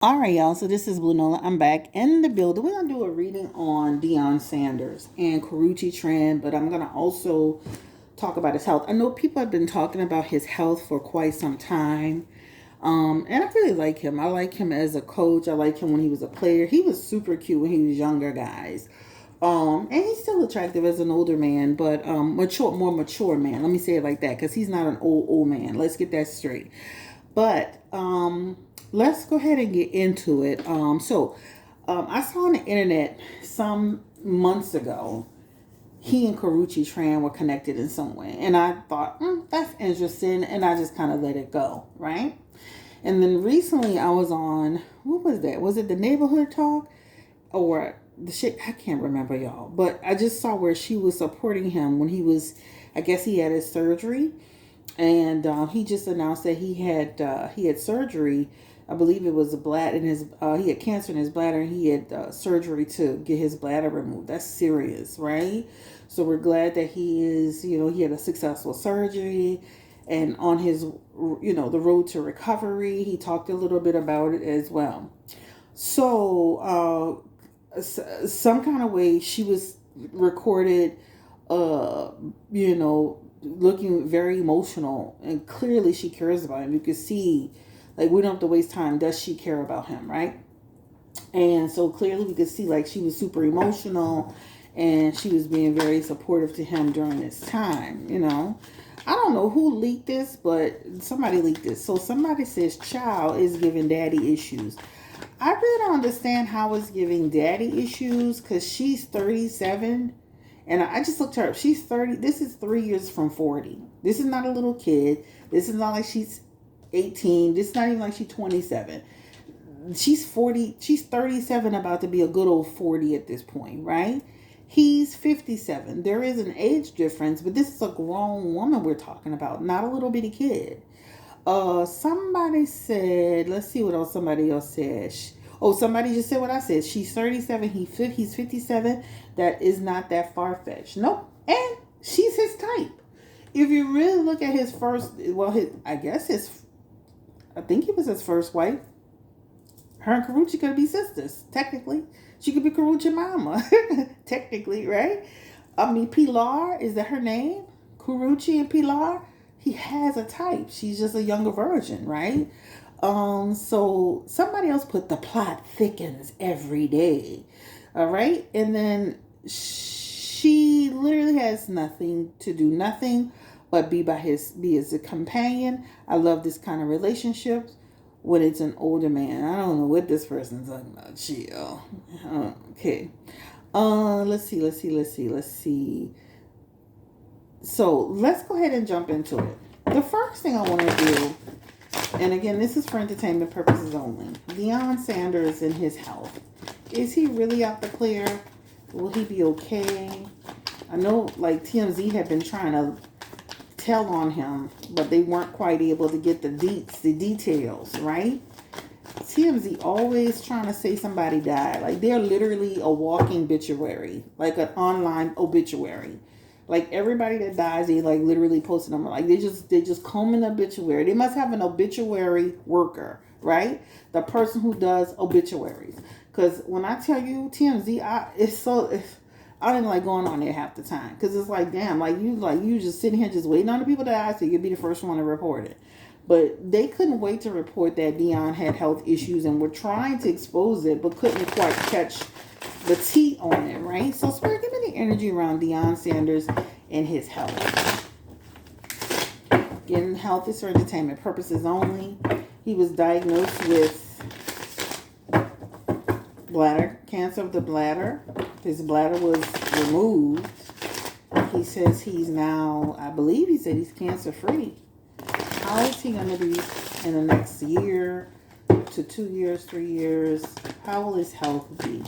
All right, y'all. So this is Blue Nola. I'm back in the building. We're gonna do a reading on Deion Sanders and Karrueche Tran, but I'm gonna also talk about his health. I know people have been talking about his health for quite some time. And I really like him. I like him as a coach. I like him when he was a player. He was super cute when he was younger, guys. And he's still attractive as an older man, but more mature man. Let me say it like that, because he's not an old man. Let's get that straight. But let's go ahead and get into it. I saw on the internet some months ago he and Karrueche Tran were connected in some way, and I thought that's interesting, and I just kind of let it go, right? And then recently I was on, what was that? Was it the neighborhood talk or the shit? I can't remember, y'all. But I just saw where she was supporting him when he was, I guess he had his surgery, and he just announced that he had surgery. I believe it was a bladder in his. He had cancer in his bladder, and he had surgery to get his bladder removed. That's serious, right? So we're glad that he is. He had a successful surgery, and on his, the road to recovery. He talked a little bit about it as well. So some kind of way she was recorded, uh, looking very emotional, and clearly she cares about him. You could see, like, we don't have to waste time. Does she care about him, right? And so clearly we could see, like, she was super emotional, and she was being very supportive to him during this time. I don't know who leaked this, but somebody leaked this. So somebody says child is giving daddy issues. I really don't understand how it's giving daddy issues, because she's 37. And I just looked her up. She's 30. This is 3 years from 40. This is not a little kid. This is not like she's 18. This is not even like she's 27. She's 40. She's 37, about to be a good old 40 at this point, right? He's 57. There is an age difference, but this is a grown woman we're talking about, not a little bitty kid. Somebody said, let's see what else somebody else said. Oh, somebody just said what I said. She's 37. He's 57. That is not that far fetched. Nope. And she's his type. If you really look at his first, well, I think he was his first wife. Her and Karrueche could be sisters, technically. She could be Karrueche mama, technically, right? I mean, Pilar, is that her name? Karrueche and Pilar? He has a type. She's just a younger version, right? So somebody else put the plot thickens every day. All right. And then she literally has nothing to do, nothing but be as a companion. I love this kind of relationship when it's an older man. I don't know what this person's talking about. Chill. Okay. Let's see. So let's go ahead and jump into it. The first thing I want to do, and again, this is for entertainment purposes only. Deion Sanders and his health. Is he really out the clear? Will he be okay? I know, like, TMZ had been trying to tell on him, but they weren't quite able to get the details, right? TMZ always trying to say somebody died. Like, they're literally a walking obituary, like an online obituary. Like, everybody that dies, they like literally posting them. Like, they just comb an obituary. They must have an obituary worker, right? The person who does obituaries. Because when I tell you TMZ, I don't even like going on there half the time, because it's like, damn, you just sitting here just waiting on the people to die so you could be the first one to report it. But they couldn't wait to report that Deion had health issues, and were trying to expose it, but couldn't quite catch the tea on it, right? So, Spirit, give me the energy around Deion Sanders and his health. Getting health is for entertainment purposes only. He was diagnosed with bladder cancer of the bladder. His bladder was removed. He says he's now, I believe he said he's cancer free. How is he going to be in the next year to 2 years, 3 years? How will his health be?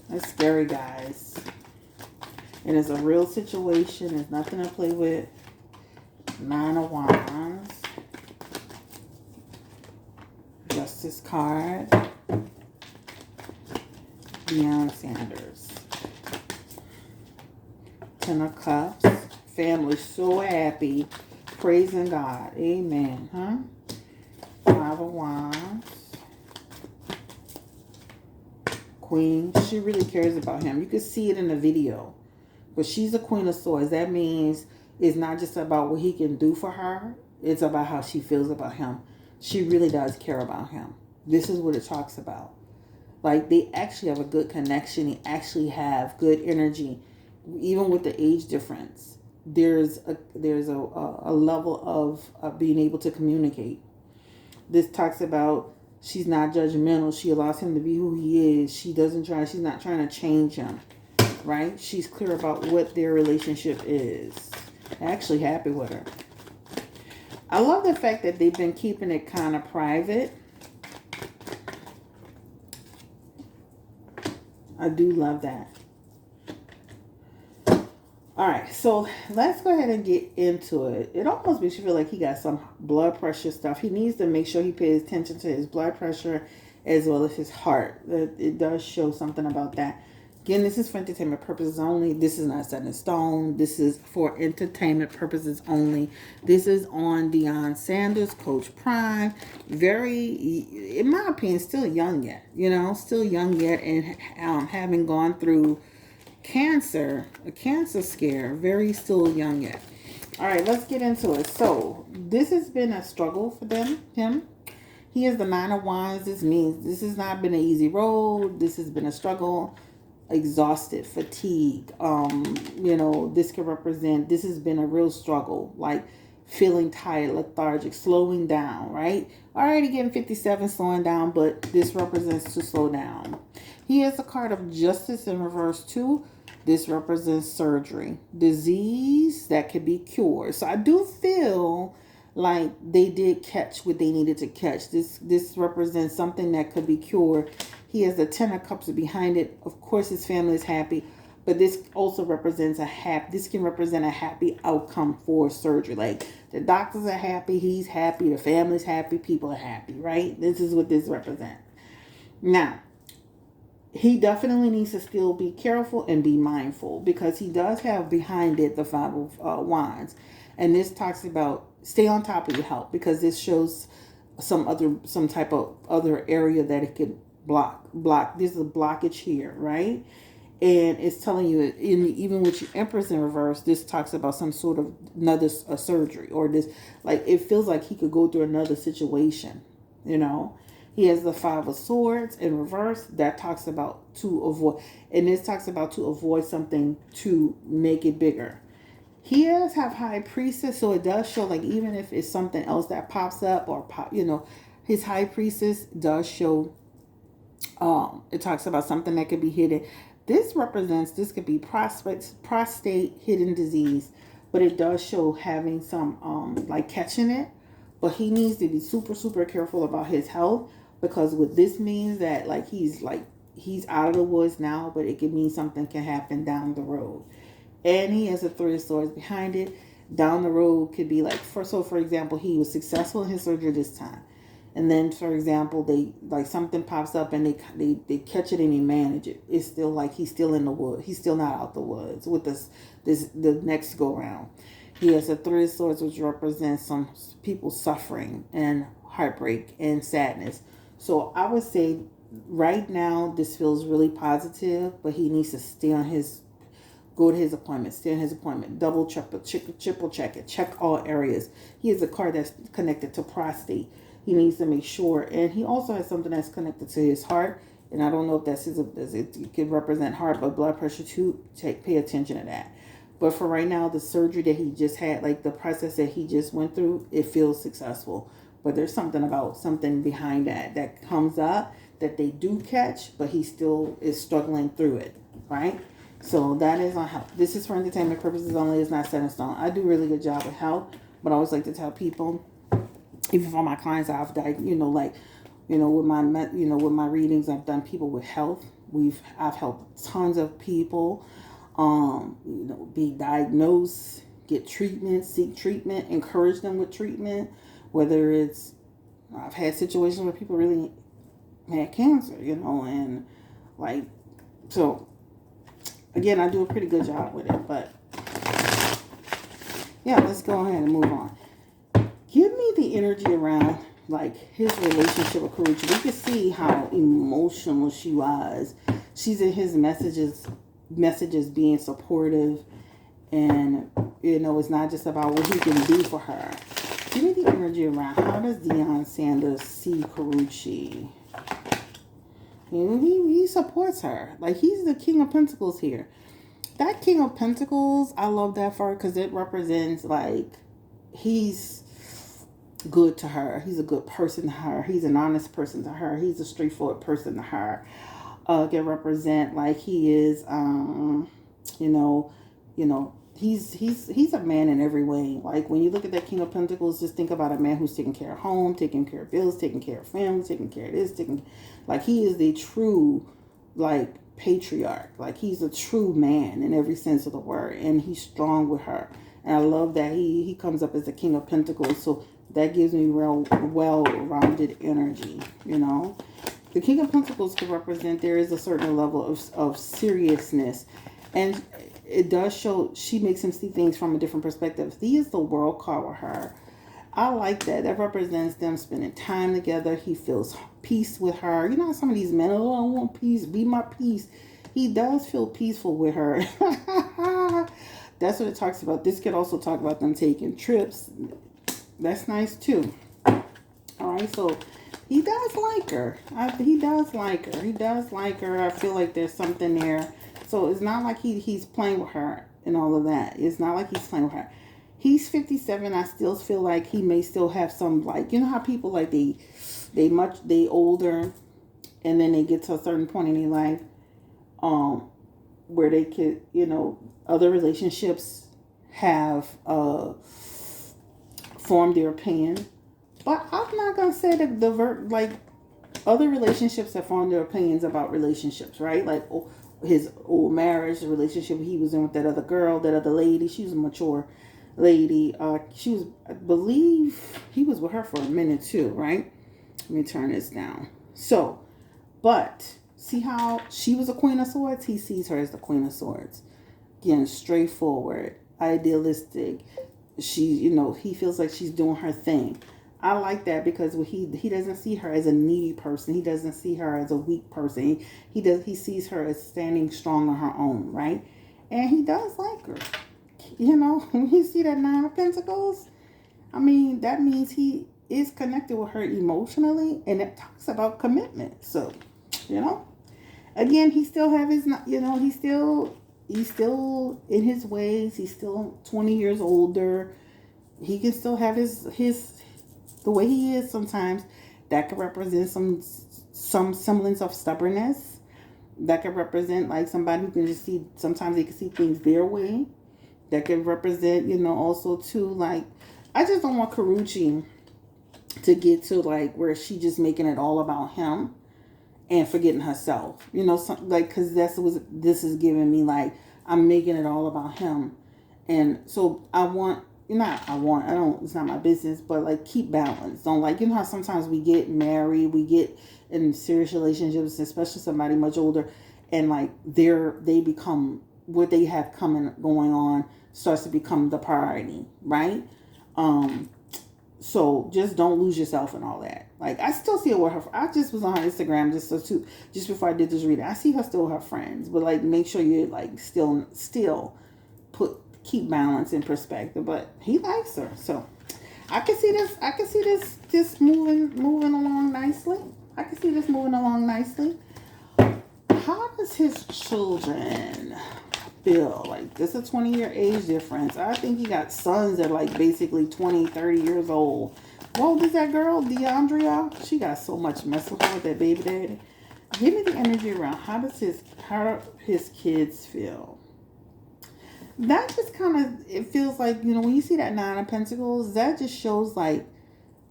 That's scary, guys. And it's a real situation. There's nothing to play with. 9 of Wands. Justice card. Deion Sanders. 10 of Cups. Family so happy. Praising God. Amen. Huh? 5 of Wands. queen. She really cares about him. You can see it in the video. But she's a queen of swords. That means it's not just about what he can do for her. It's about how she feels about him. She really does care about him. This is what it talks about. Like, they actually have a good connection. They actually have good energy. Even with the age difference, there's a level of being able to communicate. This talks about she's not judgmental. She allows him to be who he is. She's not trying to change him. Right? She's clear about what their relationship is. Actually happy with her. I love the fact that they've been keeping it kind of private. I do love that. Alright, so let's go ahead and get into it. It almost makes you feel like he got some blood pressure stuff. He needs to make sure he pays attention to his blood pressure as well as his heart. It does show something about that. Again, this is for entertainment purposes only. This is not set in stone. This is for entertainment purposes only. This is on Deion Sanders, Coach Prime. Very, in my opinion, still young yet. You know, still young yet. And having gone through cancer, a cancer scare. Very still young yet. All right, let's get into it. So, this has been a struggle for him. He is the 9 of Wands. This means this has not been an easy road. This has been a struggle. Exhausted, fatigue, this could represent, this has been a real struggle, like feeling tired, lethargic, slowing down, right? Already getting 57, slowing down, but this represents to slow down. He has a card of justice in reverse too. This represents surgery, disease that could be cured. So I do feel like they did catch what they needed to catch. This represents something that could be cured. He has the 10 of Cups behind it. Of course, his family is happy, but this also represents this can represent a happy outcome for surgery. Like, the doctors are happy, he's happy, the family's happy, people are happy, right? This is what this represents. Now, he definitely needs to still be careful and be mindful, because he does have behind it the 5 of Wands. And this talks about stay on top of your health, because this shows some type of other area that it could block. There's a blockage here, right? And it's telling you, even with your Empress in reverse, this talks about some sort of another surgery, or this, like, it feels like he could go through another situation, you know. He has the 5 of Swords in reverse. That talks about to avoid, and this talks about to avoid something to make it bigger. He does have High Priestess, so it does show, like, even if it's something else that pops up or his High Priestess does show. It talks about something that could be hidden. This could be prostate, hidden disease, but it does show having some, like, catching it. But he needs to be super, super careful about his health, because what this means that, he's out of the woods now, but it could mean something can happen down the road. And he has a 3 of Swords behind it. Down the road could be like, for example, he was successful in his surgery this time. And then, for example, something pops up and they catch it and they manage it. It's still like he's still in the woods. He's still not out the woods with the next go round. He has a 3 of Swords, which represents some people suffering and heartbreak and sadness. So I would say right now this feels really positive, but he needs to go to his appointment, stay on his appointment, double, triple check it, check all areas. He has a card that's connected to prostate. He needs to make sure. And he also has something that's connected to his heart. And I don't know if it could represent heart, but blood pressure too. Pay attention to that. But for right now, the surgery that he just had, like the process that he just went through, it feels successful. But there's something behind that comes up that they do catch, but he still is struggling through it, right? So that is on health. This is for entertainment purposes only. It's not set in stone. I do a really good job with health, but I always like to tell people, even for my clients, I've died, with my readings, I've done people with health. I've helped tons of people, be diagnosed, get treatment, seek treatment, encourage them with treatment. Whether it's, I've had situations where people really had cancer, and so again, I do a pretty good job with it. But yeah, let's go ahead and move on. Give me the energy around, his relationship with Karrueche. We could see how emotional she was. she's in his messages being supportive, and it's not just about what he can do for her. Give me the energy around how does Deion Sanders see Karrueche? He supports her. Like, he's the King of Pentacles here. That King of Pentacles, I love that for her because it represents, like, he's good to her. He's a good person to her. He's an honest person to her. He's a straightforward person to her. Can represent, like, he is, he's a man in every way. Like, when you look at that King of Pentacles, just think about a man who's taking care of home, taking care of bills, taking care of family, taking care of this, like, he is the true, like, patriarch. Like, he's a true man in every sense of the word, and he's strong with her. And I love that he comes up as the King of Pentacles, so that gives me real well-rounded energy, The King of Pentacles could represent there is a certain level of seriousness, and it does show she makes him see things from a different perspective. He is the World card with her. I like that. That represents them spending time together. He feels peace with her. You know how some of these men, I want peace, be my peace. He does feel peaceful with her. That's what it talks about. This could also talk about them taking trips. That's nice too. All right, so he does like her. He does like her. I feel like there's something there. So it's not like he's playing with her and all of that. It's not like he's playing with her. He's 57. I still feel like he may still have some, like, how people, like, they older, and then they get to a certain point in their life, where they could, other relationships have formed their opinion. But I'm not gonna say that other relationships have formed their opinions about relationships, right? Like, his old marriage, the relationship he was in with that other girl, that other lady. She was a mature lady. I believe he was with her for a minute too, right? Let me turn this down. So, but see how she was a Queen of Swords? He sees her as the Queen of Swords. Again, straightforward, idealistic. She, he feels like she's doing her thing. I like that because he doesn't see her as a needy person. He doesn't see her as a weak person. He sees her as standing strong on her own, right? And he does like her. When you see that Nine of Pentacles, I mean, that means he is connected with her emotionally, and it talks about commitment. So, again, he still have his, he's still in his ways. He's still 20 years older. He can still have his the way he is sometimes. That could represent some semblance of stubbornness. That could represent, like, somebody who can just see, sometimes they can see things their way. That could represent, also too, like, I just don't want Karrueche to get to, like, where she just making it all about him and forgetting herself. Because that's what this is giving me, like, I'm making it all about him. And so I don't, it's not my business, but, like, keep balance. Don't, like, how sometimes we get married, we get in serious relationships, especially somebody much older, and, like, they become, what they have going on starts to become the priority, right? So just don't lose yourself and all that. Like, I still see her with her. I just was on her Instagram just before I did this reading. I see her still with her friends, but, like, make sure you, like, still keep balance in perspective. But he likes her, so I can see this just moving along nicely. I can see this moving along nicely. How does his children feel? Like, there's a 20-year age difference. I think he got sons that are, like, basically 20, 30 years old. What is that girl, DeAndrea? She got so much mess with her with that baby daddy. Give me the energy around how his kids feel. That just kind of, it feels like, when you see that Nine of Pentacles, that just shows, like,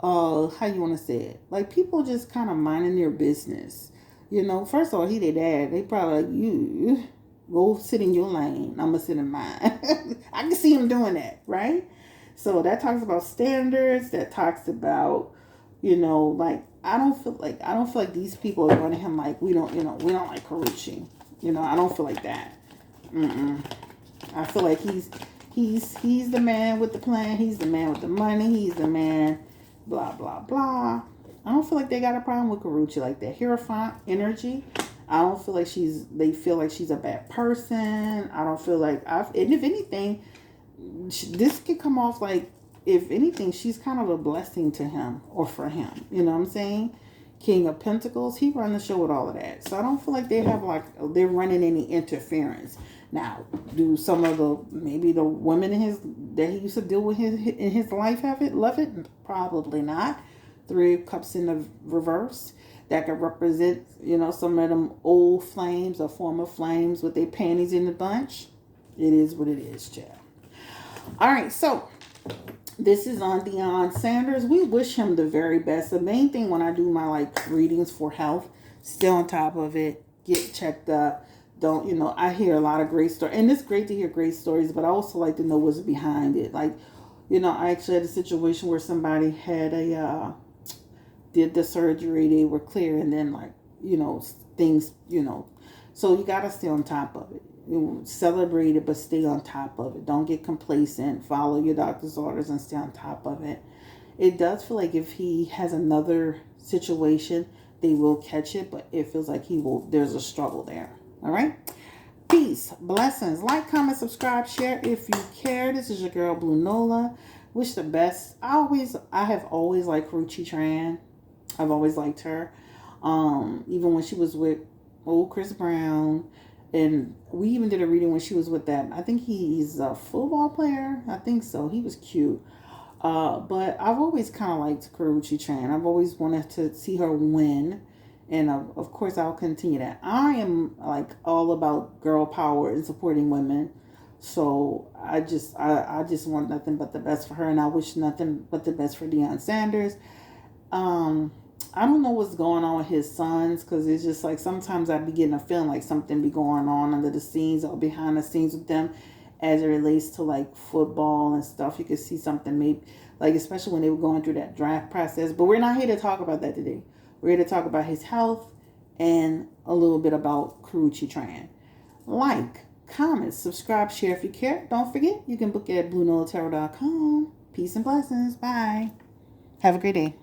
how you want to say it. Like, people just kind of minding their business. First of all, he their dad. They probably like, you go sit in your lane. I'm going to sit in mine. I can see him doing that, right? So that talks about standards. That talks about, like, I don't feel like these people are running him like, we don't like Karrueche. I don't feel like that. I feel like he's the man with the plan. He's the man with the money. He's the man, blah, blah, blah. I don't feel like they got a problem with Karrueche like that. Hierophant energy. I don't feel like they feel like she's a bad person. I don't feel like and if anything, this could come off like, if anything, she's kind of a blessing to him or for him. You know what I'm saying? King of Pentacles, he run the show with all of that. So I don't feel like they have like, they're running any interference. Now, do some of the, maybe the women that he used to deal with in his life love it? Probably not. Three of Cups in the reverse. That could represent, some of them old flames or former flames with their panties in the bunch. It is what it is, child. All right, so this is on Deion Sanders. We wish him the very best. The main thing when I do my readings for health, stay on top of it, get checked up. Don't, I hear a lot of great stories, and it's great to hear great stories, but I also like to know what's behind it. I actually had a situation where somebody had did the surgery, they were clear, and then things, so you got to stay on top of it. Celebrate it, but stay on top of it. Don't get complacent. Follow your doctor's orders and stay on top of it. It does feel like if he has another situation, they will catch it, but it feels like there's a struggle there. All right? Peace, blessings. Like, comment, subscribe, share if you care. This is your girl, Blue Nola. Wish the best. I have always liked Karrueche Tran. I've always liked her. Even when she was with old Chris Brown. And we even did a reading when she was with that. I think he's a football player. I think so. He was cute. But I've always kind of liked Karrueche Tran. I've always wanted to see her win. And of course, I'll continue that. I am all about girl power and supporting women. So I just want nothing but the best for her. And I wish nothing but the best for Deion Sanders. I don't know what's going on with his sons, because it's just sometimes I be getting a feeling like something be going on under the scenes or behind the scenes with them as it relates to football and stuff. You could see something maybe especially when they were going through that draft process. But we're not here to talk about that today. We're here to talk about his health and a little bit about Karrueche Tran. Like, comment, subscribe, share if you care. Don't forget, you can book it at BlueNolaTarot.com. Peace and blessings. Bye. Have a great day.